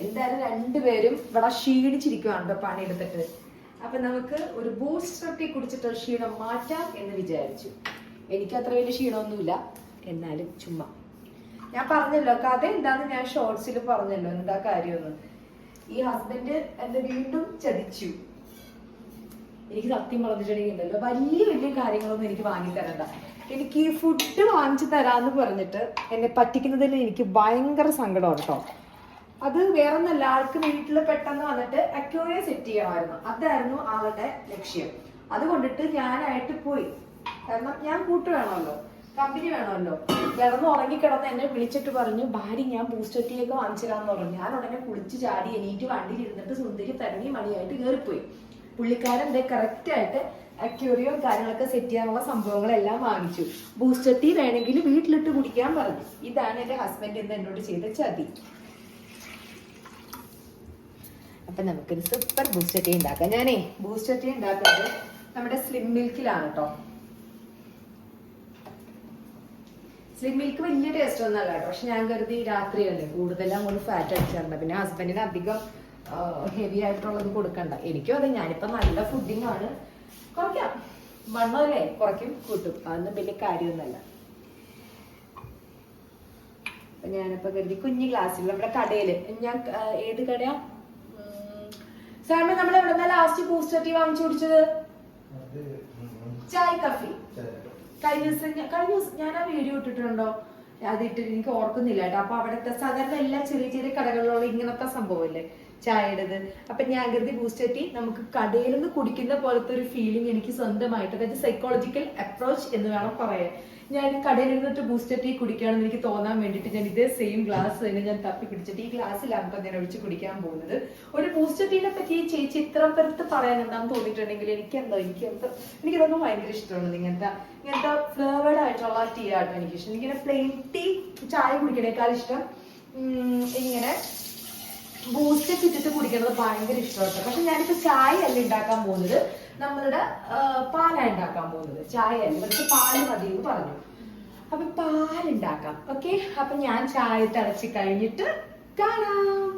എന്തായാലും രണ്ടുപേരും ഇവിടെ ക്ഷീണിച്ചിരിക്കുവാണ് പണിയെടുത്തിട്ട്. അപ്പൊ നമുക്ക് ഒരു ബൂസ്റ്റർ ടീ കുടിച്ചിട്ട് ക്ഷീണം മാറ്റാം എന്ന് വിചാരിച്ചു. എനിക്ക് അത്ര വലിയ ക്ഷീണമൊന്നുമില്ല, എന്നാലും ചുമ്മാ. ഞാൻ പറഞ്ഞല്ലോ കഥ എന്താന്ന് ഞാൻ ഷോർട്സിൽ പറഞ്ഞല്ലോ എന്താ കാര്യമെന്ന്. ഈ ഹസ്ബൻഡ് എന്നെ വീണ്ടും ചതിച്ചു. എനിക്ക് സത്യം പറഞ്ഞിട്ടുണ്ടെങ്കിലല്ലോ വലിയ വലിയ കാര്യങ്ങളൊന്നും എനിക്ക് വാങ്ങി തരണ്ട. എനിക്ക് ഈ ഫുഡ് വാങ്ങിച്ചു തരാന്ന് പറഞ്ഞിട്ട് എന്നെ പറ്റിക്കുന്നതിൽ എനിക്ക് ഭയങ്കര സങ്കടമാണ് കേട്ടോ. അത് വേറൊന്നല്ല, ആൾക്ക് വീട്ടിൽ പെട്ടെന്ന് വന്നിട്ട് അക്വേറിയം സെറ്റ് ചെയ്യണമായിരുന്നു. അതായിരുന്നു ആളുടെ ലക്ഷ്യം. അതുകൊണ്ടിട്ട് ഞാനായിട്ട് പോയി. കാരണം ഞാൻ കൂട്ട് വേണമല്ലോ, കമ്പനി വേണമല്ലോ. ഉറങ്ങിക്കിടന്ന് എന്നെ വിളിച്ചിട്ട് പറഞ്ഞു, ഭാര്യ ഞാൻ ബൂസ്റ്റർ ടീ ഒക്കെ വാങ്ങിച്ചിരാന്ന് പറഞ്ഞു. ഞാൻ ഉടനെ കുളിച്ച് ചാടി എണീറ്റ് വണ്ടിയിൽ ഇരുന്നിട്ട് സുന്ദരി തരണി മണിയായിട്ട് കയറിപ്പോയി. പുള്ളിക്കാരൻ എന്റെ കറക്റ്റ് ആയിട്ട് അക്വേറിയം കാര്യങ്ങളൊക്കെ സെറ്റ് ചെയ്യാനുള്ള സംഭവങ്ങളെല്ലാം വാങ്ങിച്ചു. ബൂസ്റ്റർ ടീ വേണമെങ്കിൽ വീട്ടിലിട്ട് കുടിക്കാൻ പറഞ്ഞു. ഇതാണ് എന്റെ ഹസ്ബൻഡ് ഇന്ന് എന്നോട് ചെയ്ത ചതി. അപ്പൊ നമുക്കൊരു സൂപ്പർ ബൂസ്റ്റർ ടീ ഉണ്ടാക്കാം. ഞാനേ ബൂസ്റ്റർ ടീ ഉണ്ടാക്കുന്നത് നമ്മുടെ സ്ലിം മിൽക്കിലാണ് കേട്ടോ. സ്ലിം മിൽക്ക് വലിയ ടേസ്റ്റ് ഒന്നല്ല കേട്ടോ. പക്ഷെ ഞാൻ കരുതി രാത്രിയല്ലേ കൂടുതലും അങ്ങോട്ട് ഫാറ്റ് അടിച്ചിട്ടുണ്ട്. പിന്നെ ഹസ്ബൻഡിന് അധികം ഹെവി ആയിട്ടുള്ളത് കൊടുക്കണ്ട. എനിക്കും അതെ, ഞാനിപ്പോ നല്ല ഫുഡിങ് ആണ്. കുറയ്ക്കാം, വണ്ണമല്ലേ കുറയ്ക്കും കൂട്ടും, അതൊന്നും വലിയ കാര്യമൊന്നുമല്ല. അപ്പൊ ഞാനിപ്പോ കരുതി കുഞ്ഞു ഗ്ലാസ്സിൽ നമ്മുടെ കടയില്, ഞാൻ ഏത് കടയാ സാറിന് നമ്മൾ എവിടെ ലാസ്റ്റ് ബൂസ്റ്റർ ടീ വാങ്ങിച്ചു കുടിച്ചത്? ചായ് കഫി. കഴിഞ്ഞ ദിവസം ഞാൻ ആ വീഡിയോ ഇട്ടിട്ടുണ്ടോ? അതിട്ട് എനിക്ക് ഓർക്കുന്നില്ല കേട്ടോ. അപ്പൊ അവിടുത്തെ സാധാരണ എല്ലാ ചെറിയ ചെറിയ കടകളിലുള്ള ഇങ്ങനത്തെ സംഭവമല്ലേ ചായയുടേത്. അപ്പൊ ഞാൻ കരുതി ബൂസ്റ്റർ ടീ നമുക്ക് കടയിൽ നിന്ന് കുടിക്കുന്ന പോലത്തെ ഒരു ഫീലിംഗ് എനിക്ക് സ്വന്തമായിട്ട്, അതായത് സൈക്കോളജിക്കൽ അപ്രോച്ച് എന്ന് വേണം പറയാൻ. ഞാൻ കടയിൽ നിന്നിട്ട് ബൂസ്റ്റർ ടീ കുടിക്കുകയാണെന്ന് എനിക്ക് തോന്നാൻ വേണ്ടിയിട്ട് ഞാൻ ഇതേ സെയിം ഗ്ലാസ് തന്നെ ഞാൻ തപ്പി പിടിച്ചിട്ട് ഈ ഗ്ലാസ്സിലാണ് ഞാൻ ഒഴിച്ച് കുടിക്കാൻ പോകുന്നത്. ഒരു ബൂസ്റ്റർ ടീനെ പറ്റി ചേച്ചി ഇത്ര പേർത്ത് പറയാൻ എന്താണെന്ന് തോന്നിയിട്ടുണ്ടെങ്കിൽ എനിക്കിതൊന്നും ഭയങ്കര ഇഷ്ടമാണ്. ഇങ്ങനത്തെ ഫ്ലേവേർഡ് ആയിട്ടുള്ള ടീ ആട്ടോ എനിക്കിഷ്ടം. എനിക്കിങ്ങനെ പ്ലെയിൻ ടീ ചായ കുടിക്കണേക്കാൾ ഇഷ്ടം ഇങ്ങനെ ബൂസ്റ്റ് ഇട്ടിട്ട് കുടിക്കുന്നത് ഭയങ്കര ഇഷ്ടമാണ്. പക്ഷെ ഞാനിപ്പോ ചായ അല്ല ഉണ്ടാക്കാൻ പോകുന്നത്, നമ്മളുടെ പാലാണ് ഉണ്ടാക്കാൻ പോകുന്നത്. ചായ അല്ല, ഇവർക്ക് പാല് മതി എന്ന് പറഞ്ഞു. അപ്പൊ പാലുണ്ടാക്കാം. ഓക്കെ, അപ്പൊ ഞാൻ ചായ തിളച്ച് കഴിഞ്ഞിട്ട് കാണാം.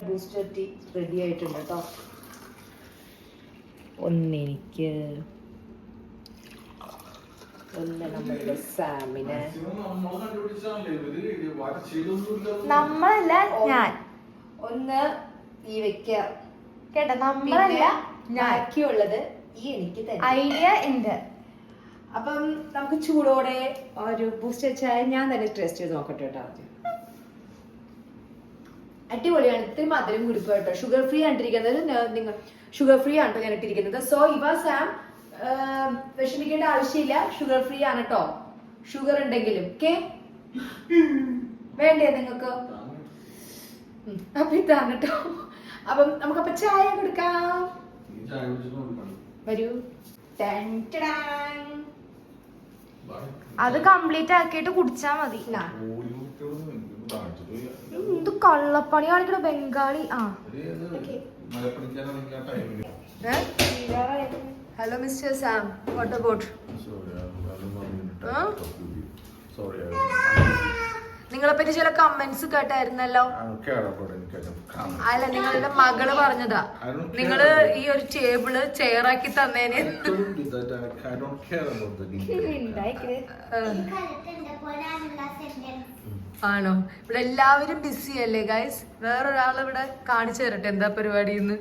ബൂസ്റ്റർ ടീ റെഡി ആയിട്ടുണ്ട് കേട്ടോ. ഒന്നെനിക്ക്, ഒന്ന് നമ്മളുടെ സാമിന്. നമ്മളല്ല ഞാൻ, ഒന്ന് ഈ വെക്ക കേട്ടോ. നമ്മളല്ല ഞാക്കിയുള്ളത് ഈ എനിക്ക് ഐഡിയ ഉണ്ട്. അപ്പം നമുക്ക് ചൂടോടെ ഒരു ബൂസ്റ്റർ ചായ ഞാൻ തന്നെ ടേസ്റ്റ് ചെയ്ത് നോക്കട്ടെ കേട്ടോ. അടിപൊളിയാണ്. ഇത്തിരി മധുരം കുടിക്കും കേട്ടോ. ഷുഗർ ഫ്രീ ആയിട്ടിരിക്കുന്നത്, നിങ്ങൾ ഷുഗർ ഫ്രീ ആണ് ഞാൻ ഇട്ടിരിക്കുന്നത്. സോ ഇവ സാം വിഷമിക്കേണ്ട ആവശ്യമില്ല, ഷുഗർ ഫ്രീ ആണ് കേട്ടോ. ഷുഗർ ഉണ്ടെങ്കിലും ഓക്കെ വേണ്ടേ നിങ്ങൾക്ക്? അപ്പൊ ഇതാണ് കേട്ടോ. അപ്പം നമുക്കപ്പൊ ചായ കൊടുക്കാം. വരൂ. അത് കംപ്ലീറ്റ് ആക്കിയിട്ട് കുടിച്ചാ മതി. ഇത് കള്ളപ്പണി കാണിക്കണ Bengali. Hello mister Sam, what about? നിങ്ങളെ പറ്റി ചില കമന്റ്സ് കേട്ടായിരുന്നല്ലോ. അല്ല, നിങ്ങളുടെ മകള് പറഞ്ഞതാ നിങ്ങള് ഈ ഒരു ടേബിള് ചെയറാക്കി തന്നേന്. ആണോ? ഇവിടെ എല്ലാവരും ബിസി അല്ലേ ഗൈസ്? വേറൊരാൾ ഇവിടെ കാണിച്ചു തരട്ടെ എന്താ പരിപാടി എന്ന്.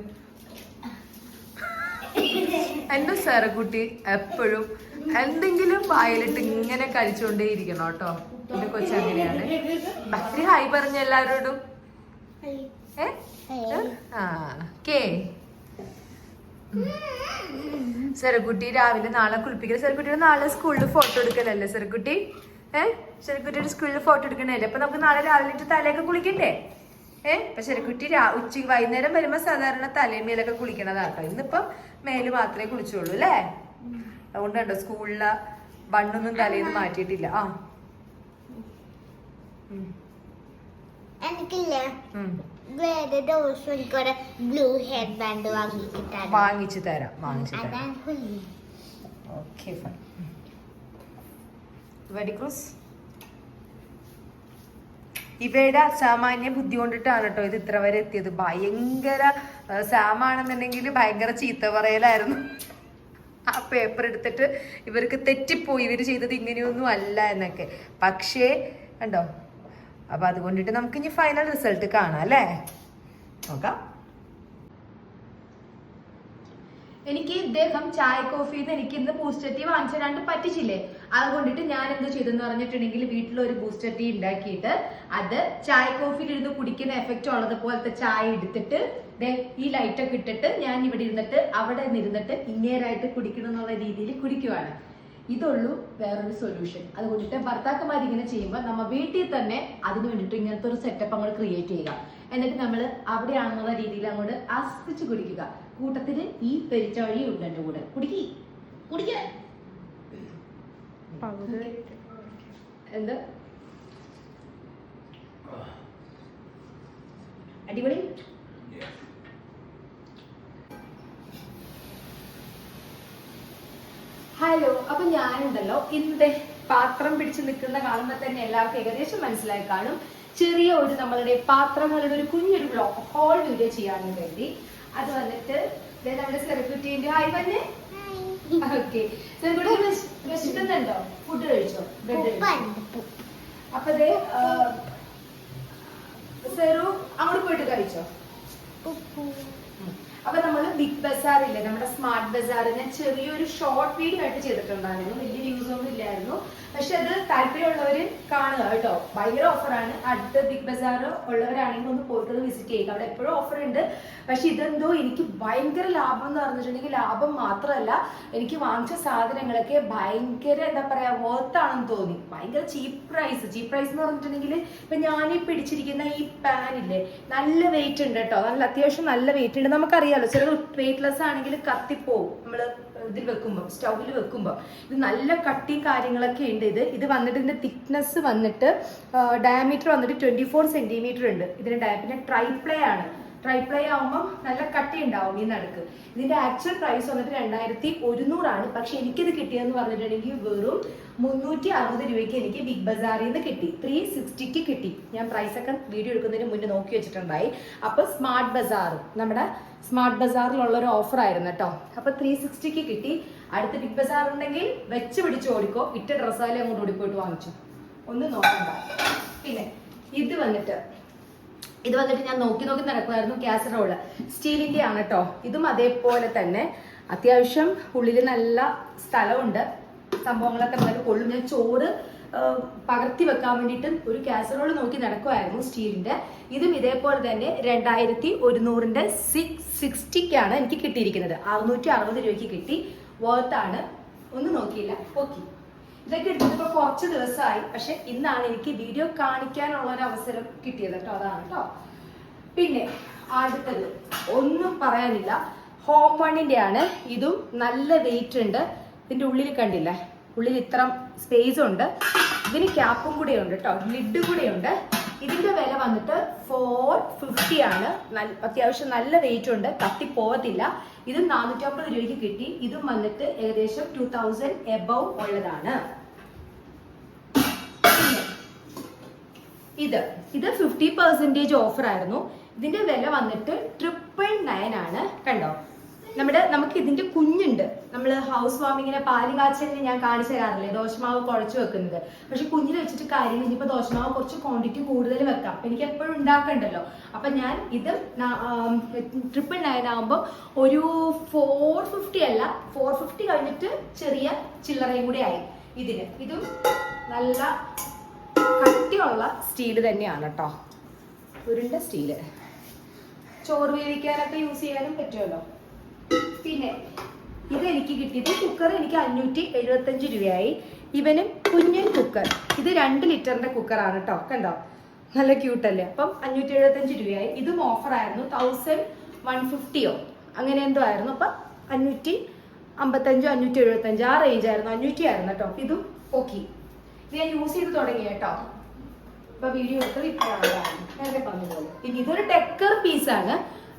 എന്റെ സരക്കുട്ടി എപ്പോഴും എന്തെങ്കിലും വായിലിട്ട് ഇങ്ങനെ കഴിച്ചുകൊണ്ടേ ഇരിക്കണം കേട്ടോ. എന്റെ കൊച്ചങ്ങനെയാണ്. ഭക്തി ഹായ് പറഞ്ഞ എല്ലാവരോടും. സരക്കുട്ടി രാവിലെ നാളെ കുളിപ്പിക്കൽ. സരക്കുട്ടിയുടെ നാളെ സ്കൂളിൽ ഫോട്ടോ എടുക്കലല്ലേ സരക്കുട്ടി? ശരക്കുട്ടിയുടെ സ്കൂളിൽ ഫോട്ടോ എടുക്കണല്ലേ? അപ്പൊ നമുക്ക് നാളെ രാവിലെ തലയൊക്കെ കുളിക്കണ്ടേ? അപ്പൊ ശരക്കുട്ടി ഉച്ചയ്ക്ക് വൈകുന്നേരം വരുമ്പോ സാധാരണ തലയും മേലൊക്കെ കുളിക്കണതാട്ടോ. ഇന്നിപ്പം മേല് മാത്രമേ കുളിച്ചുള്ളൂ അല്ലേ? അതുകൊണ്ട് കണ്ടോ സ്കൂളിലെ ബണ്ണൊന്നും തലേന്ന് മാറ്റിയിട്ടില്ല. വാങ്ങിച്ചു തരാം. Okay fine. Very close. ഇവയുടെ അസാമാന്യ ബുദ്ധി കൊണ്ടിട്ടാണ് കേട്ടോ ഇത് ഇത്ര വരെ എത്തിയത്. ഭയങ്കര സാമാണെന്നുണ്ടെങ്കിൽ ഭയങ്കര ചീത്ത പറയലായിരുന്നു. ആ പേപ്പർ എടുത്തിട്ട് ഇവർക്ക് തെറ്റിപ്പോയി, ഇവർ ചെയ്തത് ഇങ്ങനെയൊന്നും അല്ല എന്നൊക്കെ. പക്ഷേ കണ്ടോ, അപ്പൊ അതുകൊണ്ടിട്ട് നമുക്ക് ഇനി ഫൈനൽ റിസൾട്ട് കാണാം അല്ലേ, നോക്കാം. എനിക്ക് ഇദ്ദേഹം ചായ കോഫിന്ന് എനിക്ക് ഇന്ന് ബൂസ്റ്റർ ടീ വാങ്ങിച്ചു തരാണ്ട് പറ്റിച്ചില്ലേ, അതുകൊണ്ടിട്ട് ഞാൻ എന്ത് ചെയ്തെന്ന് പറഞ്ഞിട്ടുണ്ടെങ്കിൽ വീട്ടിലൊരു ബൂസ്റ്റർ ടീ ഉണ്ടാക്കിയിട്ട് അത് ചായ കോഫിയിൽ ഇരുന്ന് കുടിക്കുന്ന എഫക്റ്റ് ഉള്ളത് പോലത്തെ ചായ എടുത്തിട്ട് ഈ ലൈറ്റൊക്കെ ഇട്ടിട്ട് ഞാൻ ഇവിടെ ഇരുന്നിട്ട് അവിടെ ഇരുന്നിട്ട് ഇങ്ങേരായിട്ട് കുടിക്കണം എന്നുള്ള രീതിയിൽ കുടിക്കുവാണ്. ഇതുള്ളൂ വേറൊരു സൊല്യൂഷൻ. അതുകൊണ്ടിട്ട് ഭർത്താക്കന്മാർ ഇങ്ങനെ ചെയ്യുമ്പോൾ നമ്മ വീട്ടിൽ തന്നെ അതിന് വേണ്ടിയിട്ട് ഇങ്ങനത്തെ ഒരു സെറ്റപ്പ് അങ്ങോട്ട് ക്രിയേറ്റ് ചെയ്യുക. എന്നിട്ട് നമ്മൾ അവിടെയാണെന്നുള്ള രീതിയിൽ അങ്ങോട്ട് ആസ്വദിച്ച് കുടിക്കുക. കൂട്ടത്തില് ഈ പെരിച്ച വഴി ഉണ്ട് എൻ്റെ കൂടെ. കുടിക്ക എന്ത് അടിപൊളി. ഹലോ, അപ്പൊ ഞാനുണ്ടല്ലോ ഇന്നത്തെ പാത്രം പിടിച്ച് നിൽക്കുന്ന കാണുമ്പോൾ തന്നെ എല്ലാവർക്കും ഏകദേശം മനസ്സിലായി കാണും. ചെറിയ ഒരു നമ്മളുടെ പാത്രങ്ങളുടെ ഒരു കുഞ്ഞൊരു ബ്ലോഗ് ഹോൾ വീഡിയോ ചെയ്യാനും വേണ്ടി അത് വന്നിട്ട് നമ്മുടെ സെലിബ്രിറ്റീന്റെ ഹായ് തന്നെ. ഓക്കെ, വിശക്കുന്നുണ്ടോ? ഫുഡ് കഴിച്ചോ? അപ്പൊ സെറു അങ്ങോട്ട് പോയിട്ട് കഴിച്ചോ? അപ്പൊ നമ്മള് ബിഗ് ബസാർ ഇല്ലേ, നമ്മുടെ സ്മാർട്ട് ബസാറിനെ ചെറിയൊരു ഷോർട്ട് വീഡിയോ ആയിട്ട് ചെയ്തിട്ടുണ്ടായിരുന്നു. വലിയ വ്യൂസ് ഒന്നും ഇല്ലായിരുന്നു. പക്ഷെ അത് താല്പര്യമുള്ളവര് കാണുക കേട്ടോ, ഭയങ്കര ഓഫറാണ്. അടുത്ത ബിഗ് ബസാർ ഉള്ളവരാണെങ്കിൽ ഒന്ന് പോയിട്ട് വിസിറ്റ് ചെയ്യുക, അവിടെ എപ്പോഴും ഓഫർ ഉണ്ട്. പക്ഷെ ഇതെന്തോ എനിക്ക് ഭയങ്കര ലാഭം എന്ന് പറഞ്ഞിട്ടുണ്ടെങ്കിൽ ലാഭം മാത്രമല്ല, എനിക്ക് വാങ്ങിച്ച സാധനങ്ങളൊക്കെ ഭയങ്കര എന്താ പറയാ വർത്താണെന്ന് തോന്നി. ഭയങ്കര ചീപ്പ് പ്രൈസ് എന്ന് പറഞ്ഞിട്ടുണ്ടെങ്കിൽ ഇപ്പൊ ഞാനീ പിടിച്ചിരിക്കുന്ന ഈ പാൻ ഇല്ലേ, നല്ല വെയിറ്റ് ഉണ്ട് കേട്ടോ, നല്ല അത്യാവശ്യം നല്ല വെയിറ്റ് ഉണ്ട്. നമുക്കറിയാലോ ചില വെയിറ്റ്ലെസ് ആണെങ്കിൽ കത്തിപ്പോവും നമ്മള് ഇതിൽ വെക്കുമ്പോ, സ്റ്റൗവിൽ വെക്കുമ്പോ. ഇത് നല്ല കട്ടിയും കാര്യങ്ങളൊക്കെ ഉണ്ട്. ഇത് വന്നിട്ട് ഇതിന്റെ തിക്നെസ് വന്നിട്ട് ഡയമീറ്റർ വന്നിട്ട് 24 സെന്റിമീറ്റർ ഉണ്ട്. ഇതിന്റെ ഡയമീറ്റർ ട്രൈപ്ലേ ആണ്. ട്രൈപ്ലേ ആവുമ്പോൾ നല്ല കട്ടി ഉണ്ടാവും ഈ നടുക്ക്. ഇതിന്റെ ആക്ച്വൽ പ്രൈസ് വന്നിട്ട് 2100 പക്ഷെ എനിക്കിത് കിട്ടിയെന്ന് പറഞ്ഞിട്ടുണ്ടെങ്കിൽ വെറും 360 രൂപയ്ക്ക് എനിക്ക് ബിഗ് ബസാറിൽ നിന്ന് കിട്ടി. 360 കിട്ടി. ഞാൻ പ്രൈസ് ഒക്കെ വീഡിയോ എടുക്കുന്നതിന് മുന്നേ നോക്കി വെച്ചിട്ടുണ്ടായി. അപ്പൊ സ്മാർട്ട് ബസാർ, നമ്മുടെ സ്മാർട്ട് ബസാറിലുള്ള ഒരു ഓഫർ ആയിരുന്നു കേട്ടോ. അപ്പൊ 360 കിട്ടി. അടുത്ത ബിഗ് ബസാർ ഉണ്ടെങ്കിൽ വെച്ച് പിടിച്ച് ഓടിക്കോ, ഇട്ട ഡ്രസ്സാലും അങ്ങോട്ട് ഓടിപ്പോയിട്ട് വാങ്ങിച്ചു, ഒന്നും നോക്കണ്ട. പിന്നെ ഇത് വന്നിട്ട് ഞാൻ നോക്കി നടക്കുമായിരുന്നു. കാസറോള് സ്റ്റീലിന്റെ ആണ് കേട്ടോ. ഇതും അതേപോലെ തന്നെ അത്യാവശ്യം ഉള്ളിൽ നല്ല സ്ഥലമുണ്ട്, സംഭവങ്ങളൊക്കെ നല്ല കൊള്ളും. ഞാൻ ചോറ് പകർത്തി വെക്കാൻ വേണ്ടിയിട്ട് ഒരു കാസറോള് നോക്കി നടക്കുമായിരുന്നു സ്റ്റീലിന്റെ. ഇതും ഇതേപോലെ തന്നെ 2100 660 എനിക്ക് കിട്ടിയിരിക്കുന്നത്. 660 രൂപയ്ക്ക് കിട്ടി. വർത്താണ്, ഒന്നും നോക്കിയില്ല. ഓക്കെ, ഇതൊക്കെ എടുത്തിട്ട് കുറച്ച് ദിവസമായി. പക്ഷെ ഇന്നാണ് എനിക്ക് വീഡിയോ കാണിക്കാനുള്ള ഒരു അവസരം കിട്ടിയത് കേട്ടോ. അതാണ് കേട്ടോ. പിന്നെ അടുത്തത് ഒന്നും പറയാനില്ല, ഹോം വണ്ണിന്റെ ആണ്. ഇതും നല്ല വെയിറ്റ് ഉണ്ട്. ഇതിന്റെ ഉള്ളിൽ കണ്ടില്ലേ, ഉള്ളിൽ ഇത്ര സ്പേസ് ഉണ്ട്. ഇതിന് ക്യാപ്പും കൂടെ ഉണ്ട് കേട്ടോ, ലിഡ് കൂടെ ഉണ്ട്. ഇതിന്റെ വില വന്നിട്ട് 450 ആണ്. അത്യാവശ്യം നല്ല വെയിറ്റ് ഉണ്ട്, കത്തിപ്പോകത്തില്ല. ഇത് 450 രൂപയ്ക്ക് കിട്ടി. ഇതും വന്നിട്ട് ഏകദേശം 2000 എബവ് ഉള്ളതാണ്. ഇത് 50% ഓഫർ ആയിരുന്നു. ഇതിന്റെ വില വന്നിട്ട് 999 ആണ്. കണ്ടോ, നമുക്ക് ഇതിന്റെ കുഞ്ഞുണ്ട്. നമ്മൾ ഹൗസ് വാമിങ്ങിനെ പാല് കാച്ചലിന് ഞാൻ കാണിച്ചു തരാറില്ലേ, ദോശമാവ് കുഴച്ച് വെക്കുന്നത്. പക്ഷെ കുഞ്ഞിൽ വെച്ചിട്ട് കാര്യം, ഇനിയിപ്പോ ദോശമാവ് കുറച്ച് ക്വാണ്ടിറ്റി കൂടുതൽ വെക്കാം, എനിക്ക് എപ്പോഴും ഉണ്ടാക്കണ്ടല്ലോ. അപ്പൊ ഞാൻ ഇത് 999 ആകുമ്പോൾ ഒരു 450 അല്ല, 450 കഴിഞ്ഞിട്ട് ചെറിയ ചില്ലറയും കൂടി ആയി ഇതിന്. ഇതും നല്ല കട്ടിയുള്ള സ്റ്റീല് തന്നെയാണ് കേട്ടോ, ഉരുണ്ട സ്റ്റീല്. ചോറ് വേവിക്കാനൊക്കെ യൂസ് ചെയ്യാനും പറ്റുമല്ലോ. പിന്നെ ഇത് എനിക്ക് കിട്ടിയത് കുക്കർ എനിക്ക് 575 രൂപയായി. ഇവനും കുഞ്ഞൻ കുക്കർ, ഇത് 2 ലിറ്ററിന്റെ കുക്കറാണ് കേട്ടോ. കണ്ടോ, നല്ല ക്യൂട്ടല്ലേ. അപ്പം 575 രൂപയായി. ഇതും ഓഫറായിരുന്നു, 1150 അങ്ങനെ എന്തോ ആയിരുന്നു. അപ്പം 555 575 ആ റേഞ്ച് ആയിരുന്നു. 500 ആയിരുന്നു കേട്ടോ. ഇതും ഓക്കെ. ഇത് ഞാൻ യൂസ് ചെയ്ത് തുടങ്ങി കേട്ടോ. ഇപ്പൊ വീഡിയോ എടുത്തത് ഇപ്പോഴാണ് പറഞ്ഞതുപോലെ. പിന്നെ ഇതൊരു ഡെക്കർ പീസാണ്.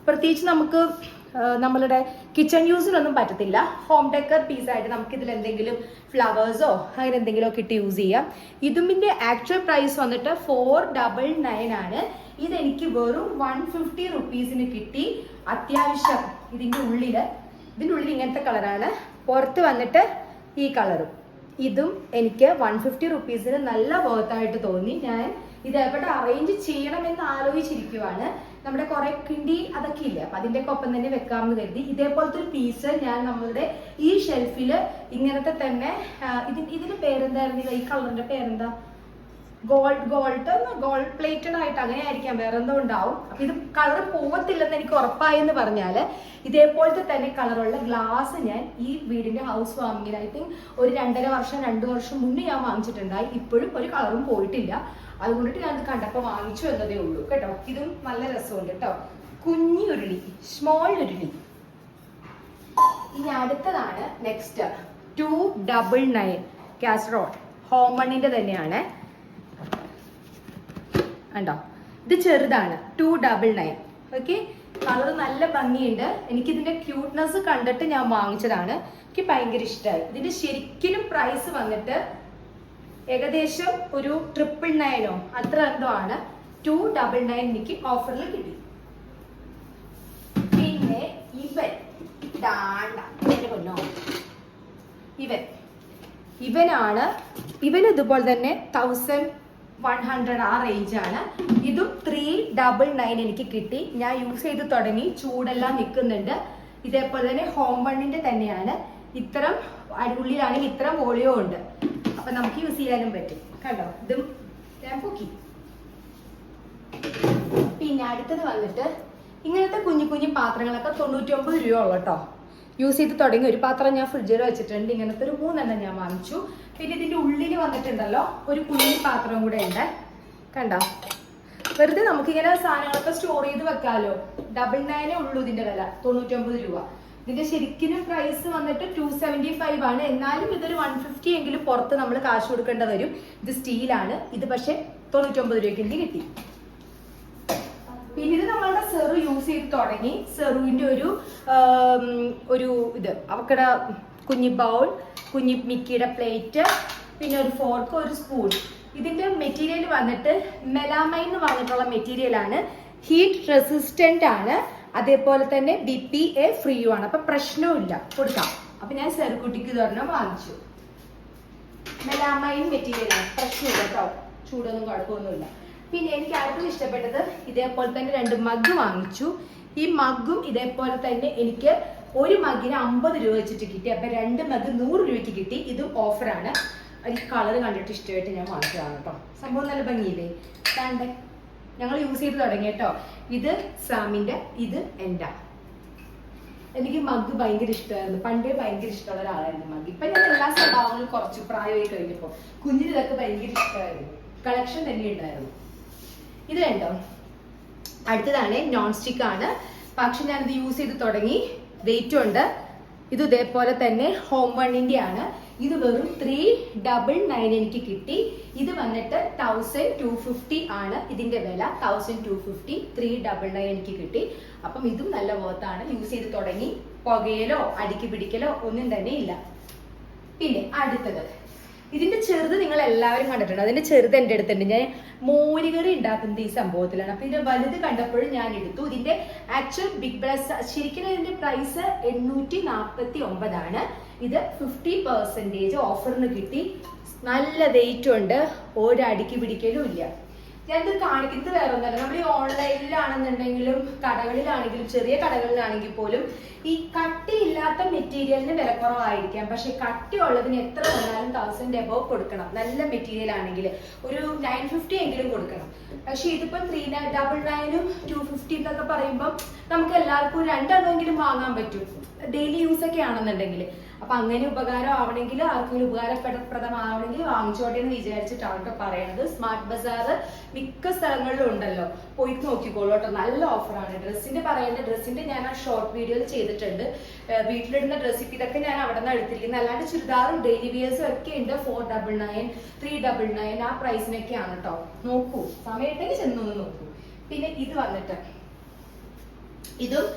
പ്രത്യേകിച്ച് നമുക്ക് നമ്മളുടെ കിച്ചൺ യൂസിനൊന്നും പറ്റത്തില്ല. ഹോം ഡെക്കർ പീസായിട്ട് നമുക്ക് ഇതിൽ എന്തെങ്കിലും ഫ്ലവേഴ്സോ അങ്ങനെ എന്തെങ്കിലും ഒക്കെ ഇട്ട് യൂസ് ചെയ്യാം. ഇതിന്റെ ആക്ച്വൽ പ്രൈസ് വന്നിട്ട് 499 ആണ്. ഇതെനിക്ക് വെറും 150 റുപ്പീസിന് കിട്ടി. അത്യാവശ്യം ഇതിന്റെ ഉള്ളിൽ ഇങ്ങനത്തെ കളറാണ്, പുറത്ത് വന്നിട്ട് ഈ കളറും. ഇതും എനിക്ക് 150 റുപ്പീസിന് നല്ല വർത്തായിട്ട് തോന്നി. ഞാൻ ഇത് എവിടെ അറേഞ്ച് ചെയ്യണമെന്ന് ആലോചിച്ചിരിക്കുവാണ്. നമ്മുടെ കുറെ കിണ്ടി അതൊക്കെ ഇല്ലേ, അപ്പൊ അതിന്റെ ഒക്കെ ഒപ്പം തന്നെ വെക്കാമെന്ന് കരുതി. ഇതേപോലത്തെ ഒരു പീസ് ഞാൻ നമ്മളുടെ ഈ ഷെൽഫില് ഇങ്ങനത്തെ തന്നെ ഇതിന്റെ പേരെന്തായിരുന്നു, ഈ കളറിന്റെ പേരെന്താ, ഗോൾഡ് പ്ലേറ്റഡ് ആയിട്ട് അങ്ങനെ ആയിരിക്കാം, വേറെ എന്തോ ഉണ്ടാവും. അപ്പൊ ഇത് കളർ പോകത്തില്ലെന്ന് എനിക്ക് ഉറപ്പായെന്ന് പറഞ്ഞാല് ഇതേപോലത്തെ തന്നെ കളറുള്ള ഗ്ലാസ് ഞാൻ ഈ വീടിന്റെ ഹൗസ് വാമിങ്ങിൽ ഐ തിങ്ക് ഒരു 2 വർഷം മുന്നേ ഞാൻ വാങ്ങിച്ചിട്ടുണ്ടായി. ഇപ്പോഴും ഒരു കളറും പോയിട്ടില്ല. അതുകൊണ്ടിട്ട് ഞാൻ കണ്ടപ്പോൾ വാങ്ങിച്ചു എന്നതേ ഉള്ളൂ കേട്ടോ. ഇതും നല്ല രസമുണ്ട് കേട്ടോ. കുഞ്ഞി ഉരുളി, സ്മോൾ ഉരുളി. ഇനി അടുത്തതാണ് നെക്സ്റ്റ് 299 കാസറോൾ. ഹോം മണ്ണിന്റെ തന്നെയാണ് കണ്ടോ. ഇത് ചെറുതാണ്, 299. ഓക്കെ, കളർ നല്ല ഭംഗിയുണ്ട്. എനിക്കിതിന്റെ ക്യൂട്ട്നെസ് കണ്ടിട്ട് ഞാൻ വാങ്ങിച്ചതാണ്. എനിക്ക് ഭയങ്കര ഇഷ്ടമായി. ഇതിന്റെ ശരിക്കും പ്രൈസ് വന്നിട്ട് ഏകദേശം ഒരു 999 അത്ര എന്തോ ആണ്. 299 എനിക്ക് ഓഫറിൽ കിട്ടി. പിന്നെ ഇവൻ ഇതുപോലെ തന്നെ 1100 ആ റേഞ്ച് ആണ്. ഇതും 399 എനിക്ക് കിട്ടി. ഞാൻ യൂസ് ചെയ്ത് തുടങ്ങി, ചൂടെല്ലാം നിൽക്കുന്നുണ്ട്. ഇതേപോലെ തന്നെ ഹോം വണ്ണിന്റെ തന്നെയാണ്. ഇത്തരം ഉള്ളിലാണെങ്കിൽ ഇത്ര വോളിയോ ഉണ്ട്, അപ്പൊ നമുക്ക് യൂസ് ചെയ്യാനും പറ്റും കണ്ടോ. ഇതും ഞാൻ പൊക്കി. പിന്നെ അടുത്തത് വന്നിട്ട് ഇങ്ങനത്തെ കുഞ്ഞു കുഞ്ഞു പാത്രങ്ങളൊക്കെ 99 രൂപ ഉള്ളു കേട്ടോ. യൂസ് ചെയ്ത് തുടങ്ങി. ഒരു പാത്രം ഞാൻ ഫ്രിഡ്ജിൽ വെച്ചിട്ടുണ്ട്. ഇങ്ങനത്തെ ഒരു 3 ഞാൻ വാങ്ങിച്ചു. പിന്നെ ഇതിന്റെ ഉള്ളിൽ വന്നിട്ടുണ്ടല്ലോ ഒരു കുഞ്ഞു പാത്രം കൂടെ ഉണ്ട് കണ്ടോ. വെറുതെ നമുക്കിങ്ങനെ സാധനങ്ങളൊക്കെ സ്റ്റോർ ചെയ്ത് വെക്കാലോ. 99 ഉള്ളൂ ഇതിന്റെ വില, 99 രൂപ. ഇതിന്റെ ശരിക്കും പ്രൈസ് വന്നിട്ട് 275 ആണ്. എന്നാലും ഇതൊരു 150 എങ്കിലും പുറത്ത് നമ്മൾ കാശ് കൊടുക്കേണ്ടി വരും. ഇത് സ്റ്റീലാണ്. ഇത് പക്ഷെ 99 രൂപയ്ക്ക് എനിക്ക് കിട്ടി. പിന്നെ ഇത് നമ്മളുടെ സെറു യൂസ് ചെയ്ത് തുടങ്ങി. സെറുവിന്റെ ഒരു ഇത് അവക്കടെ കുഞ്ഞി ബൗൾ, കുഞ്ഞി മിക്കിയുടെ പ്ലേറ്റ്, പിന്നെ ഒരു ഫോർക്ക്, ഒരു സ്പൂൺ. ഇതിന്റെ മെറ്റീരിയൽ വന്നിട്ട് മെലാമൈൻ എന്ന് പറഞ്ഞിട്ടുള്ള മെറ്റീരിയൽ ആണ്. ഹീറ്റ് റെസിസ്റ്റന്റ് ആണ്. അതേപോലെ തന്നെ BPA ഫ്രീയും ആണ്. അപ്പൊ പ്രശ്നവും കൊടുക്കാം. അപ്പൊ ഞാൻ സെറുകുട്ടിക്ക് ഇതൊരെണ്ണം വാങ്ങിച്ചു. മെലാമൈൻ മെറ്റീരിയൽ ആണ്, പ്രശ്നമില്ല കേട്ടോ, ചൂടൊന്നും കുഴപ്പമൊന്നുമില്ല. പിന്നെ എനിക്ക് അടുത്തത് ഇഷ്ടപ്പെട്ടത് ഇതേപോലെ തന്നെ 2 മഗ് വാങ്ങിച്ചു. ഈ മഗ്ഗും ഇതേപോലെ തന്നെ എനിക്ക് ഒരു മഗ്ഗിന് 50 രൂപ വെച്ചിട്ട് കിട്ടി. അപ്പൊ 2 മഗ് 100 രൂപയ്ക്ക് കിട്ടി. ഇതും ഓഫറാണ്. എനിക്ക് കളർ കണ്ടിട്ട് ഇഷ്ടമായിട്ട് ഞാൻ വാങ്ങിച്ചതാണ് കേട്ടോ. സംഭവം നല്ല ഭംഗിയില്ലേ. കണ്ടേ, ഞങ്ങൾ യൂസ് ചെയ്ത് തുടങ്ങി കേട്ടോ. ഇത് സാമിന്റെ, ഇത് എൻ്റെ. എനിക്ക് മഗ് ഭയങ്കര ഇഷ്ടമായിരുന്നു. പണ്ടേ ഭയങ്കര ഇഷ്ടമുള്ള ഒരാളായിരുന്നു മഗ്. ഇപ്പൊ ഞാൻ എല്ലാ സ്വഭാവങ്ങളും കുറച്ച് പ്രായമായി കഴിഞ്ഞപ്പോ കുഞ്ഞിന് ഇതൊക്കെ ഭയങ്കര ഇഷ്ടമായിരുന്നു. കളക്ഷൻ തന്നെ ഉണ്ടായിരുന്നു. ഇത് കണ്ടോ. അടുത്തതാണ് നോൺ സ്റ്റിക്ക് ആണ്. പക്ഷെ ഞാനിത് യൂസ് ചെയ്ത് തുടങ്ങി. വെയിറ്റും ഉണ്ട്. ഇത് ഇതേപോലെ തന്നെ ഹോം വണ്ണിന്റെ ആണ്. ഇത് വെറും 399 എനിക്ക് കിട്ടി. ഇത് വന്നിട്ട് 1250 ആണ് ഇതിന്റെ വില. 1250, 399 എനിക്ക് കിട്ടി. അപ്പം ഇതും നല്ല വർത്താണ്. യൂസ് ചെയ്ത് തുടങ്ങി. പുകയിലോ അടുക്കി പിടിക്കലോ ഒന്നും തന്നെ ഇല്ല. പിന്നെ അടുത്തത് ഇതിന്റെ ചെറുത് നിങ്ങൾ എല്ലാവരും കണ്ടിട്ടുണ്ട്. അതിന്റെ ചെറുത് എൻ്റെ അടുത്തുണ്ട്. ഞാൻ മോരുകറി ഉണ്ടാക്കുന്നത് ഈ സംഭവത്തിലാണ്. അപ്പൊ ഇതിന്റെ വലുത് കണ്ടപ്പോഴും ഞാൻ എടുത്തു. ഇതിന്റെ ആക്ച്വൽ ബിഗ് പ്രൈസ് ശരിക്കും ഇതിന്റെ പ്രൈസ് 849 ആണ്. ഇത് 50% ഓഫറിന് കിട്ടി. നല്ല വെയിറ്റ് ഉണ്ട്, ഒരടിക്ക് പിടിക്കലും ഇല്ല. ഞാനിത് കാണിക്കുന്നത് വേറെ ഒന്നല്ല. നമ്മൾ ഈ ഓൺലൈനിലാണെന്നുണ്ടെങ്കിലും കടകളിലാണെങ്കിലും ചെറിയ കടകളിലാണെങ്കിൽ പോലും ഈ കട്ടിയില്ലാത്ത മെറ്റീരിയലിന് വില കുറവായിരിക്കാം. പക്ഷെ കട്ടിയുള്ളതിന് എത്ര വന്നാലും 1000 എബോവ് കൊടുക്കണം. നല്ല മെറ്റീരിയൽ ആണെങ്കിൽ ഒരു 950 എങ്കിലും കൊടുക്കണം. പക്ഷെ ഇതിപ്പോ 399 250 എന്നൊക്കെ പറയുമ്പോൾ നമുക്ക് എല്ലാവർക്കും 2 എണ്ണമെങ്കിലും വാങ്ങാൻ പറ്റും, ഡെയിലി യൂസ് ഒക്കെ ആണെന്നുണ്ടെങ്കിൽ. അപ്പൊ അങ്ങനെ ഉപകാരം ആവണമെങ്കിൽ, ആർക്കെങ്കിലും ഉപകാരപ്രദമാവണമെങ്കിൽ വാങ്ങിച്ചോട്ടെ എന്ന് വിചാരിച്ചിട്ടാണ് കേട്ടോ പറയണത്. സ്മാർട്ട് ബസാർ മിക്ക സ്ഥലങ്ങളിലും ഉണ്ടല്ലോ, പോയി നോക്കിക്കോളൂ കേട്ടോ. നല്ല ഓഫറാണ്. ഡ്രസ്സിന്റെ ഞാൻ ആ ഷോർട്ട് വീഡിയോയിൽ ചെയ്തിട്ടുണ്ട്. വീട്ടിലിടുന്ന ഡ്രസ്സ് ഇതൊക്കെ ഞാൻ അവിടെ നിന്ന് എടുത്തിരിക്കുന്നത്. അല്ലാണ്ട് ചുരിദാറും ഡെയിലി വിയേഴ്സും ഒക്കെ ഉണ്ട്. 499, 399 ആ പ്രൈസിനൊക്കെയാണ് കേട്ടോ. നോക്കൂ, സമയത്തേക്ക് ചെന്നൊന്ന് നോക്കൂ. പിന്നെ ഇത് വന്നിട്ട് ഇതും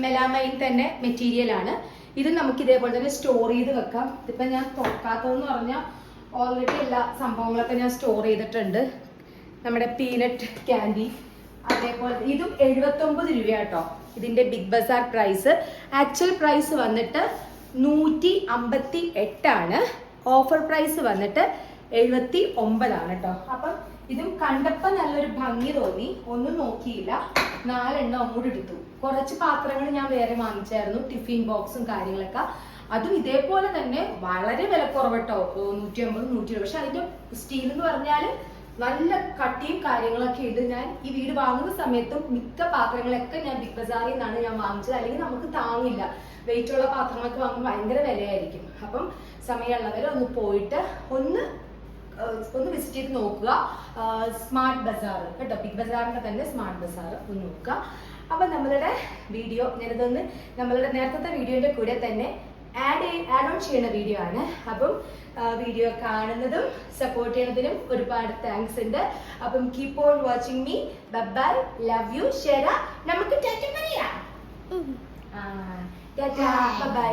മെലാമൈൻ തന്നെ മെറ്റീരിയൽ ആണ്. ഇത് നമുക്ക് ഇതേപോലെ തന്നെ സ്റ്റോർ ചെയ്ത് വെക്കാം. ഇതിപ്പോ ഞാൻ തുറക്കാത്തതെന്ന് പറഞ്ഞാൽ ഓൾറെഡി എല്ലാ സംഭവങ്ങളൊക്കെ ഞാൻ സ്റ്റോർ ചെയ്തിട്ടുണ്ട്. നമ്മുടെ പീനട്ട് ക്യാൻഡി, അതേപോലെ ഇതും 79 രൂപ കേട്ടോ ഇതിന്റെ Big Bazaar price. Actual price വന്നിട്ട് 158 ആണ്. ഓഫർ പ്രൈസ് വന്നിട്ട് 79 ആണ് കേട്ടോ. അപ്പം ഇതും കണ്ടപ്പോ നല്ലൊരു ഭംഗി തോന്നി, ഒന്നും നോക്കിയില്ല, 4 എണ്ണം അങ്ങോട്ട് എടുത്തു. കുറച്ച് പാത്രങ്ങൾ ഞാൻ വേറെ വാങ്ങിച്ചായിരുന്നു, ടിഫിൻ ബോക്സും കാര്യങ്ങളൊക്കെ. അതും ഇതേപോലെ തന്നെ വളരെ വിലക്കുറവ് കേട്ടോ, 150 120. പക്ഷെ അതിന്റെ സ്റ്റീൽ എന്ന് പറഞ്ഞാൽ നല്ല കട്ടിയും കാര്യങ്ങളൊക്കെ ഉണ്ട്. ഞാൻ ഈ വീട് വാങ്ങുന്ന സമയത്തും മിക്ക പാത്രങ്ങളൊക്കെ ഞാൻ ബിഗ് ബസാറിൽ നിന്നാണ് ഞാൻ വാങ്ങിച്ചത്. അല്ലെങ്കിൽ നമുക്ക് താങ്ങില്ല, വെയിറ്റ് ഉള്ള പാത്രങ്ങളൊക്കെ വാങ്ങുമ്പോൾ ഭയങ്കര വിലയായിരിക്കും. അപ്പം സമയമുള്ളവർ ഒന്ന് പോയിട്ട് ഒന്ന് വിസിറ്റ് ചെയ്ത് നോക്കുക. സ്മാർട്ട് ബസാർ കേട്ടോ, ബിഗ് ബസാറിന്റെ തന്നെ സ്മാർട്ട് ബസാർ ഒന്ന് നോക്കുക. അപ്പൊ നമ്മളുടെ വീഡിയോ ഞാനിതൊന്ന് നമ്മളുടെ നേരത്തെ വീഡിയോന്റെ കൂടെ തന്നെ ആഡ് ഓൺ ചെയ്യുന്ന വീഡിയോ ആണ്. അപ്പം വീഡിയോ കാണുന്നതും സപ്പോർട്ട് ചെയ്യുന്നതിനും ഒരുപാട് താങ്ക്സ് ഉണ്ട്. അപ്പം keep on watching me. Bye, love you. Share. നമുക്ക് ടാറ്റ പറയാം. Tata, by.